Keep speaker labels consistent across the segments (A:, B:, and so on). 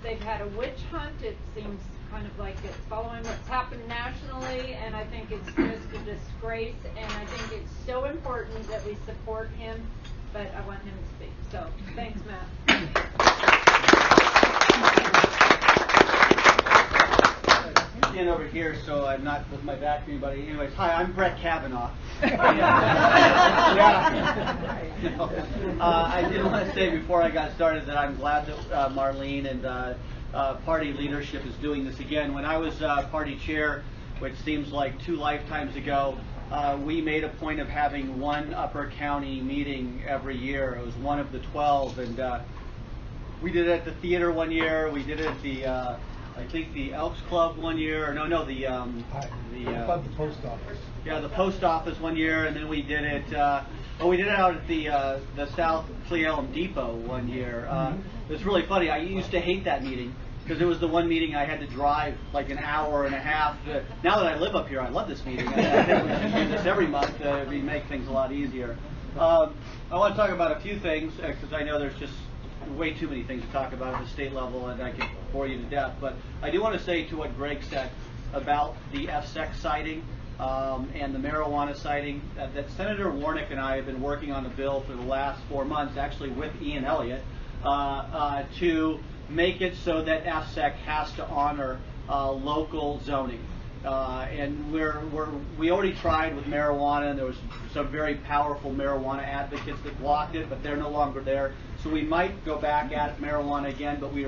A: they've had a witch hunt. It seems kind of like it's following what's happened nationally, and I think it's just a disgrace, and I think it's so important that we support him, but I want him to speak. So, thanks, Matt.
B: Stand over here so I'm not with my back to anybody. Anyways, hi, I'm Brett Kavanaugh. I did want to say before I got started that I'm glad that Marlene and party leadership is doing this again. When I was party chair, which seems like 2 lifetimes ago, we made a point of having one Upper County meeting every year. It was one of the 12, and we did it at the theater one year. We did it at the I think the Elks Club one year, or the
C: post office.
B: Yeah, the post office one year, and then we did it. We did it out at the South Cle Elum Depot one year. It's really funny. I used to hate that meeting because it was the one meeting I had to drive like an hour and a half. Now that I live up here, I love this meeting. I think we should do this every month to make things a lot easier. I want to talk about a few things because I know there's just way too many things to talk about at the state level, and I could bore you to death. But I do want to say to what Greg said about the FSEC sighting and the marijuana sighting, that Senator Warnick and I have been working on a bill for the last 4 months, actually with Ian Elliott, to make it so that FSEC has to honor local zoning. And we already tried with marijuana, and there was some very powerful marijuana advocates that blocked it, but they're no longer there. So we might go back at marijuana again, but we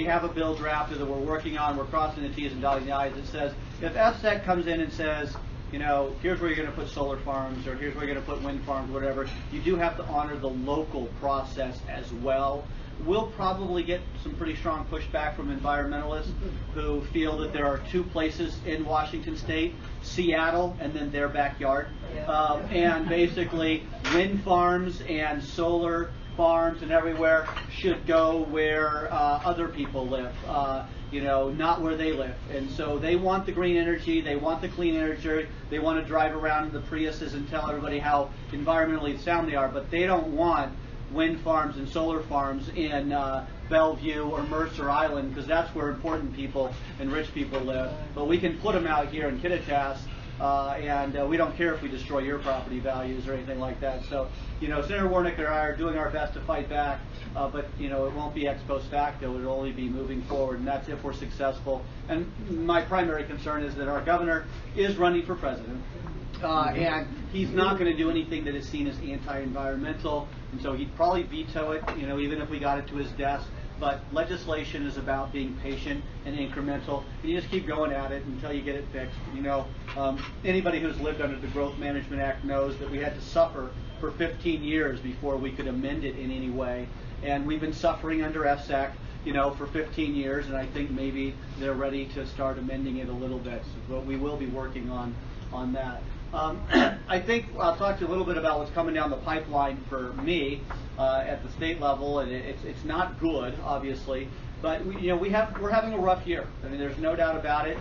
B: have a bill drafted that we're working on. We're crossing the T's and dotting the I's. That says if FSEC comes in and says, here's where you're going to put solar farms, or here's where you're going to put wind farms, whatever, you do have to honor the local process as well. We'll probably get some pretty strong pushback from environmentalists who feel that there are 2 places in Washington State, Seattle and then their backyard. And basically wind farms and solar farms and everywhere should go where other people live, not where they live. And so they want the green energy, they want the clean energy, they want to drive around in the Priuses and tell everybody how environmentally sound they are, but they don't want wind farms and solar farms in Bellevue or Mercer Island, because that's where important people and rich people live. But we can put them out here in Kittitas, and we don't care if we destroy your property values or anything like that. So, Senator Warnick and I are doing our best to fight back, but it won't be ex post facto. It'll only be moving forward, and that's if we're successful. And my primary concern is that our governor is running for president. And he's not going to do anything that is seen as anti-environmental, and so he'd probably veto it, even if we got it to his desk. But legislation is about being patient and incremental, and you just keep going at it until you get it fixed. Anybody who's lived under the Growth Management Act knows that we had to suffer for 15 years before we could amend it in any way, and we've been suffering under FSEC, for 15 years, and I think maybe they're ready to start amending it a little bit. But we will be working on that. I think I'll talk to you a little bit about what's coming down the pipeline for me at the state level, and it's not good, obviously, but we're having a rough year. I mean, there's no doubt about it.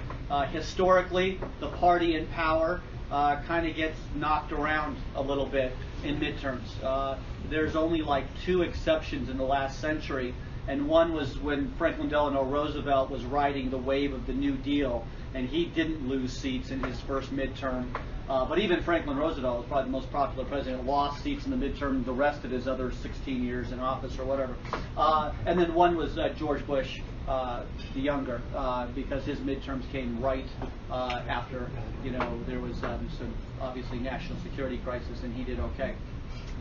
B: Historically, the party in power kind of gets knocked around a little bit in midterms. There's only like 2 exceptions in the last century, and one was when Franklin Delano Roosevelt was riding the wave of the New Deal, and he didn't lose seats in his first midterm. But even Franklin Roosevelt was probably the most popular president, lost seats in the midterm the rest of his other 16 years in office or whatever. And then one was George Bush, the younger, because his midterms came right after, there was some obviously national security crisis, and he did okay.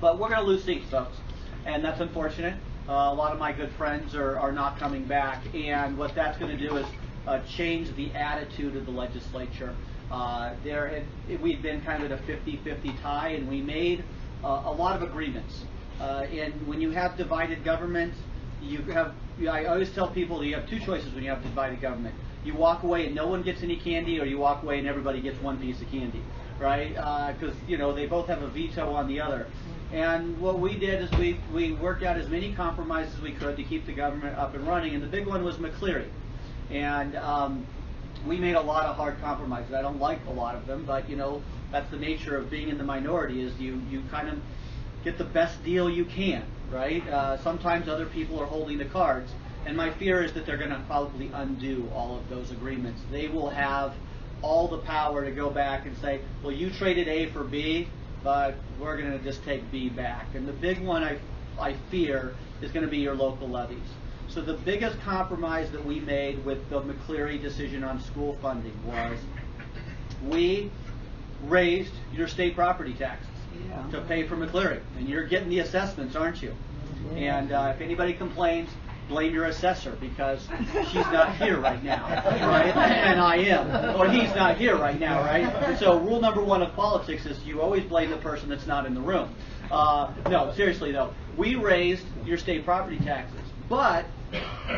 B: But we're going to lose seats, folks, and that's unfortunate. A lot of my good friends are not coming back, and what that's going to do is change the attitude of the legislature. We'd been kind of at a 50-50 tie, and we made a lot of agreements. And when you have divided government, I always tell people that you have 2 choices when you have divided government. You walk away and no one gets any candy, or you walk away and everybody gets one piece of candy, right? Because they both have a veto on the other. And what we did is we worked out as many compromises as we could to keep the government up and running, and the big one was McCleary. And we made a lot of hard compromises. I don't like a lot of them, but that's the nature of being in the minority, is you kind of get the best deal you can, right? Sometimes other people are holding the cards, And my fear is that they're going to probably undo all of those agreements. They will have all the power to go back and say, well, you traded A for B, but we're going to just take B back. And the big one I fear is going to be your local levies. So the biggest compromise that we made with the McCleary decision on school funding was we raised your state property taxes to pay for McCleary. And you're getting the assessments, aren't you? And if anybody complains, blame your assessor, because she's not here right now, right? And I am. Or he's not here right now, right? And so rule number one of politics is you always blame the person that's not in the room. No, seriously though, we raised your state property taxes, but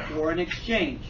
B: for an exchange,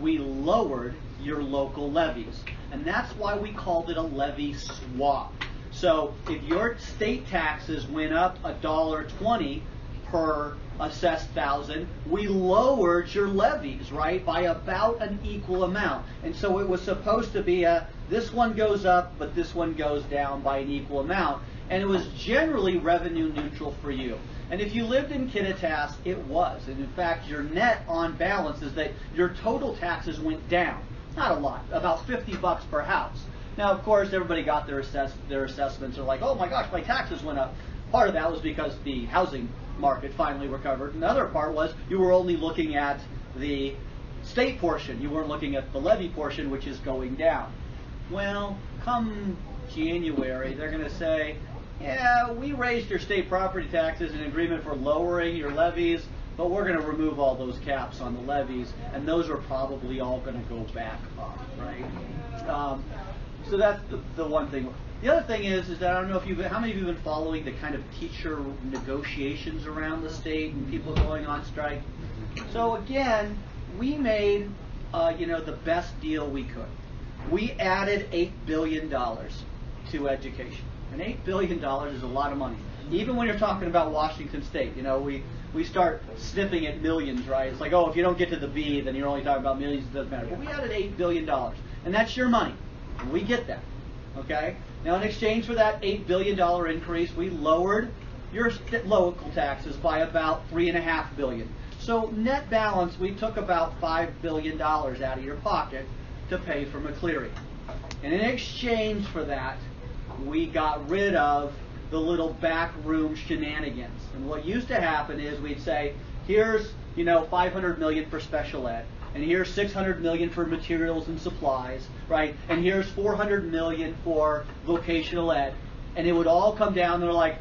B: we lowered your local levies. And that's why we called it a levy swap. So if your state taxes went up $1.20 per assessed thousand, we lowered your levies, right, by about an equal amount. And so it was supposed to be this one goes up, but this one goes down by an equal amount. And it was generally revenue neutral for you. And if you lived in Kittitas, it was. And in fact, your net on balance is that your total taxes went down. Not a lot, about $50 per house. Now, of course, everybody got their assessments. They're like, oh my gosh, my taxes went up. Part of that was because the housing market finally recovered. Another part was you were only looking at the state portion. You weren't looking at the levy portion, which is going down. Well, come January, they're going to say, yeah, we raised your state property taxes in agreement for lowering your levies, but we're going to remove all those caps on the levies, and those are probably all going to go back up, right? So that's the one thing. The other thing is that I don't know if how many of you have been following the kind of teacher negotiations around the state and people going on strike? So again, we made the best deal we could. We added $8 billion to education. And $8 billion is a lot of money. Even when you're talking about Washington State, we start sniffing at millions, right? It's like, oh, if you don't get to the B, then you're only talking about millions, it doesn't matter. But we added $8 billion. And that's your money. And we get that. Okay? Now, in exchange for that $8 billion increase, we lowered your local taxes by about $3.5 billion. So net balance, we took about $5 billion out of your pocket to pay for McCleary. And in exchange for that, we got rid of the little backroom shenanigans. And what used to happen is we'd say, here's $500 million for special ed, and here's $600 million for materials and supplies, right? And here's $400 million for vocational ed, and it would all come down. And they're like,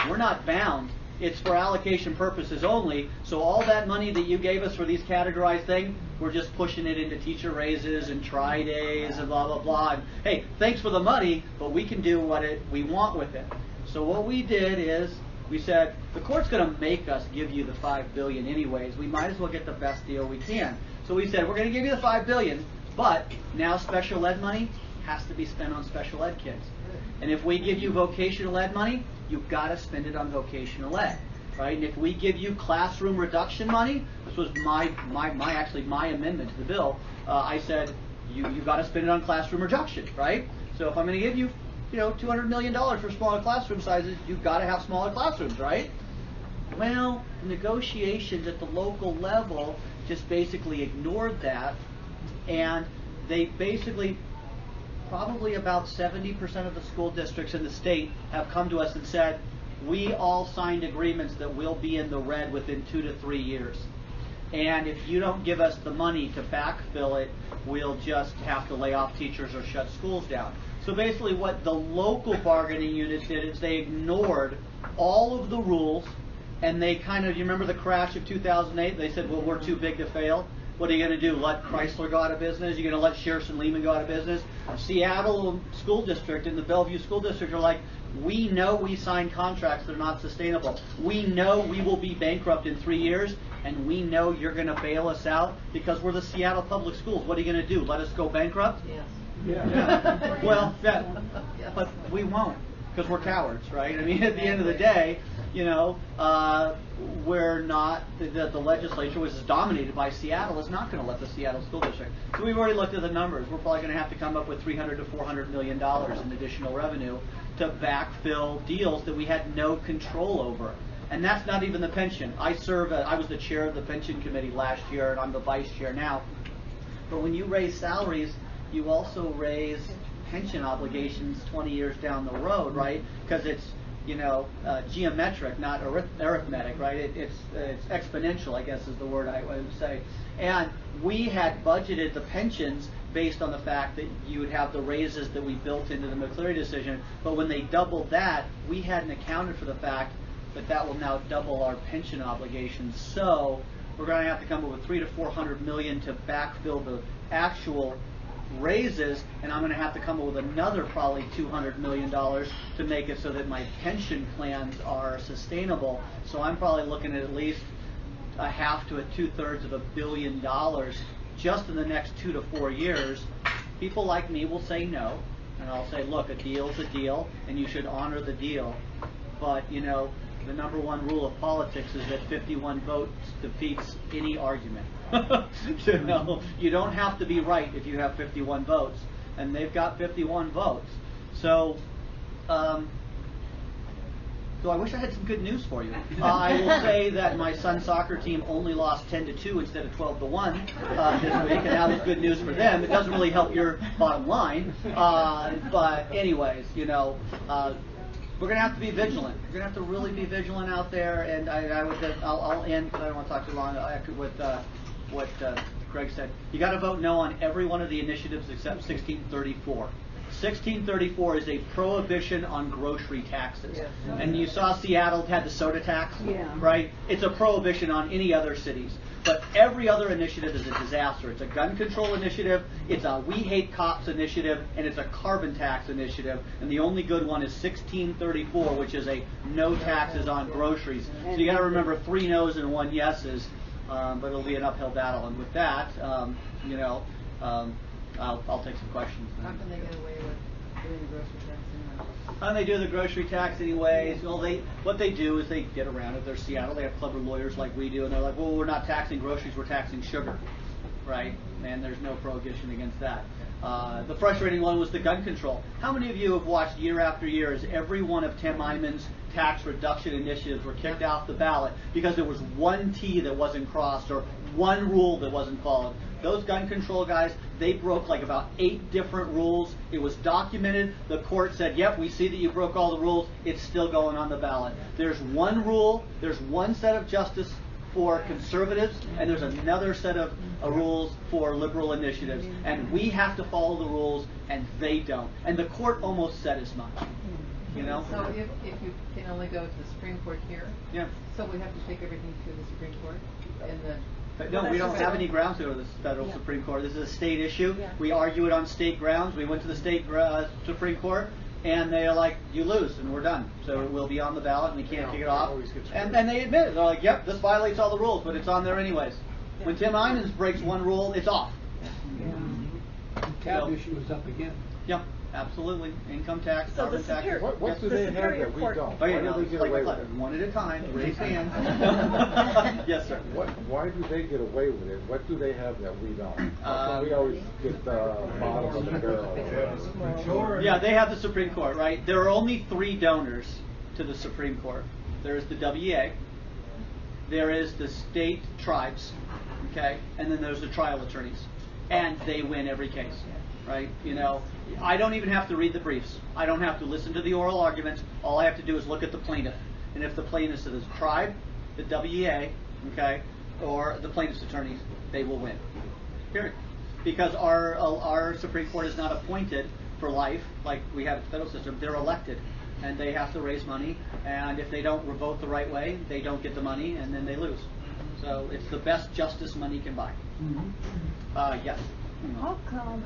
B: we're not bound. It's for allocation purposes only. So all that money that you gave us for these categorized things, we're just pushing it into teacher raises and tri-days and blah, blah, blah. And, hey, thanks for the money, but we can do what we want with it. So what we did is we said, the court's going to make us give you the $5 billion anyways. We might as well get the best deal we can. So we said, we're going to give you the $5 billion, but now special ed money has to be spent on special ed kids. And if we give you vocational ed money, you've got to spend it on vocational ed, right? And if we give you classroom reduction money, this was my amendment to the bill. I said you got to spend it on classroom reduction, right? So if I'm going to give you, $200 million for smaller classroom sizes, you've got to have smaller classrooms, right? Well, negotiations at the local level just basically ignored that, and they basically. Probably about 70% of the school districts in the state have come to us and said, we all signed agreements that we'll be in the red within 2 to 3 years. And if you don't give us the money to backfill it, we'll just have to lay off teachers or shut schools down. So basically what the local bargaining units did is they ignored all of the rules, and they you remember the crash of 2008? They said, well, we're too big to fail. What are you going to do? Let Chrysler go out of business? You're going to let Shearson Lehman go out of business? Seattle School District and the Bellevue School District are like, we know we signed contracts that are not sustainable. We know we will be bankrupt in 3 years, and we know you're going to bail us out because we're the Seattle Public Schools. What are you going to do? Let us go bankrupt?
C: Yes.
B: Yeah. Well, but we won't because we're cowards, right? I mean, at the end of the day, we're not, the legislature, which is dominated by Seattle, is not going to let the Seattle School District. So we've already looked at the numbers. We're probably going to have to come up with $300 to $400 million in additional revenue to backfill deals that we had no control over. And that's not even the pension. I was the chair of the pension committee last year, and I'm the vice chair now. But when you raise salaries, you also raise pension obligations 20 years down the road, right? Because it's, geometric, not arithmetic, right? It's exponential, I guess is the word I would say. And we had budgeted the pensions based on the fact that you would have the raises that we built into the McCleary decision. But when they doubled that, we hadn't accounted for the fact that that will now double our pension obligations. So we're going to have to come up with $300 to $400 million to backfill the actual raises, and I'm going to have to come up with another probably $200 million to make it so that my pension plans are sustainable. So I'm probably looking at least a half to a 2/3 of $1 billion just in the next 2 to 4 years. People like me will say no, and I'll say, look, a deal's a deal, and you should honor the deal. But the number one rule of politics is that 51 votes defeats any argument. You don't have to be right if you have 51 votes, and they've got 51 votes. So I wish I had some good news for you. I will say that my son's soccer team only lost 10-2 instead of 12-1 this week, and that was good news for them. It doesn't really help your bottom line, but anyways, we're going to have to be vigilant. We're going to have to really be vigilant out there, and I'll end because I don't want to talk too long. I'll echo with what Greg said. You got to vote no on every one of the initiatives except 1634. 1634 is a prohibition on grocery taxes. Yes. And you saw Seattle had the soda tax, right? It's a prohibition on any other cities. But every other initiative is a disaster. It's a gun control initiative, it's a we hate cops initiative, and it's a carbon tax initiative. And the only good one is 1634, which is a no taxes on groceries. So you got to remember 3 no's and 1 yeses, but it'll be an uphill battle. And with that, I'll take some questions.
C: How can they get away with doing the grocery tax anyway?
B: How do they do the grocery tax anyways? Well, what they do is they get around it. They're Seattle. They have clever lawyers like we do, and they're like, well, we're not taxing groceries, we're taxing sugar, right? And there's no prohibition against that. The frustrating one was the gun control. How many of you have watched year after year as every one of Tim Eyman's tax reduction initiatives were kicked off the ballot because there was one T that wasn't crossed or one rule that wasn't followed? Those gun control guys, they broke like about 8 different rules. It was documented. The court said, yep, we see that you broke all the rules. It's still going on the ballot. There's one rule, there's one set of justice for conservatives, and there's another set of rules for liberal initiatives. And we have to follow the rules, and they don't. And the court almost said as much.
C: So if you can only go to the Supreme Court here, so we have to take everything to the Supreme Court?
B: No, we don't have any grounds to go to the federal Supreme Court. This is a state issue. We argue it on state grounds. We went to the state Supreme Court, and they're like, you lose, and we're done. So it will be on the ballot, and we can't kick it off. And they admit it. They're like, yep, this violates all the rules, but it's on there anyways. When Tim Eyman breaks one rule, it's off.
D: Tab issue is up again.
B: Yeah, absolutely. Income tax, carbon tax.
E: What do they have that we don't?
B: Oh, yeah, no, it's like one at a time. Raise hands. Yes, sir.
E: Why do they get away with it? What do they have that we don't? We always get the bottom of the barrel.
B: Yeah, they have the Supreme Court, right? There are only 3 donors to the Supreme Court. There is the WEA, there is the state tribes, okay, and then there's the trial attorneys. And they win every case, right? I don't even have to read the briefs. I don't have to listen to the oral arguments. All I have to do is look at the plaintiff. And if the plaintiff is the tribe, the WEA, okay, or the plaintiff's attorneys, they will win. Period. Because our Supreme Court is not appointed for life like we have in the federal system. They're elected, and they have to raise money. And if they don't vote the right way, they don't get the money, and then they lose. So it's the best justice money can buy. Yes.
F: How come,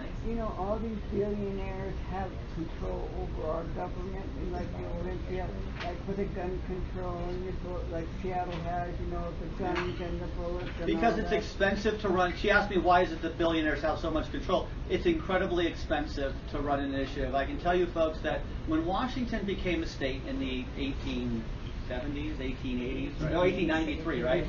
F: all these billionaires have control over our government, and like Olympia, like with the gun control, and like Seattle has, the guns and the bullets and
B: because
F: all
B: it's
F: that.
B: expensive to run. She asked me, why is it that billionaires have so much control? It's incredibly expensive to run an initiative. I can tell you folks that when Washington became a state in the 1870s, 1880s, right? No, 1893, right?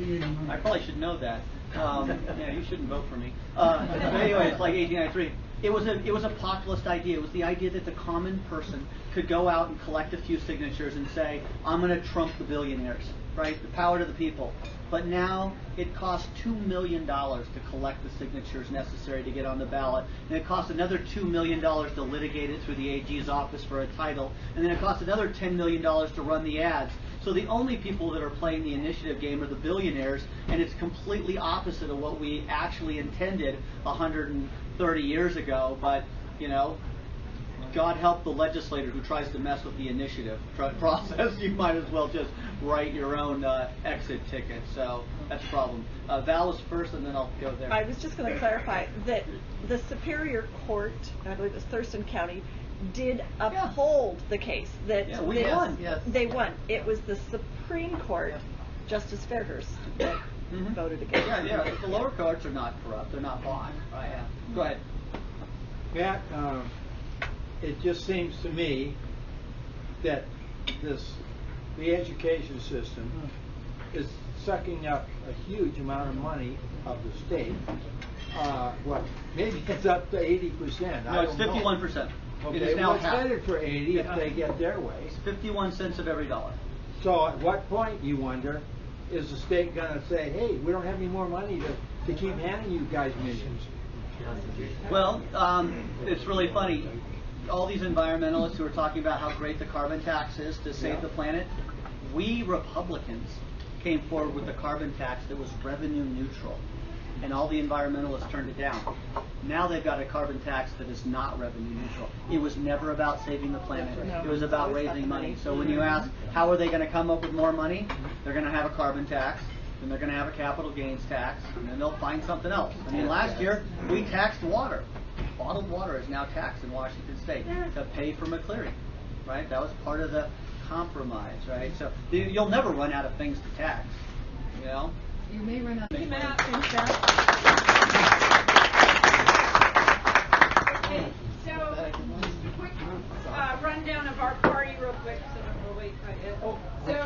B: I probably should know that. Yeah, you shouldn't vote for me. But anyway, it's like 1893. It was a populist idea. It was the idea that the common person could go out and collect a few signatures and say, I'm going to trump the billionaires. right? The power to the people. But now it costs $2 million to collect the signatures necessary to get on the ballot. And it costs another $2 million to litigate it through the AG's office for a title. And then it costs another $10 million to run the ads. So the only people that are playing the initiative game are the billionaires, and it's completely opposite of what we actually intended 130 years ago. But, you know, God help the legislator who tries to mess with the initiative process. You might as well just write your own exit ticket. So that's a problem. Val is first, and then I'll go there.
D: I was just going to clarify that the Superior Court, I believe it was Thurston County, did uphold the case. That
B: we won. Yes.
D: They won. It was the Supreme Court, Justice Fairhurst, that voted against.
B: Yeah. The lower courts are not corrupt. They're not bought. Go ahead.
G: Matt, it just seems to me that the education system is sucking up a huge amount of money of the state. Maybe it's up to 80%.
B: No, it's 51%.
G: Okay,
B: it is now
G: it's headed for 80 if they get their way.
B: It's 51 cents of every dollar.
G: So at what point, you wonder, is the state going to say, hey, we don't have any more money to keep handing you guys millions?
B: Well, it's really funny. All these environmentalists who are talking about how great the carbon tax is to save the planet, we Republicans came forward with a carbon tax that was revenue neutral, and all the environmentalists turned it down. Now they've got a carbon tax that is not revenue neutral. It was never about saving the planet. It was about raising money. So when you ask, how are they going to come up with more money? They're going to have a carbon tax, and they're going to have a capital gains tax, and then they'll find something else. I mean, last year, we taxed water. Bottled water is now taxed in Washington State to pay for McCleary, right? That was part of the compromise, right? So you'll never run out of things to tax, you know?
C: You may run out of
A: Okay, so quick rundown of our party real quick, so we'll wait. So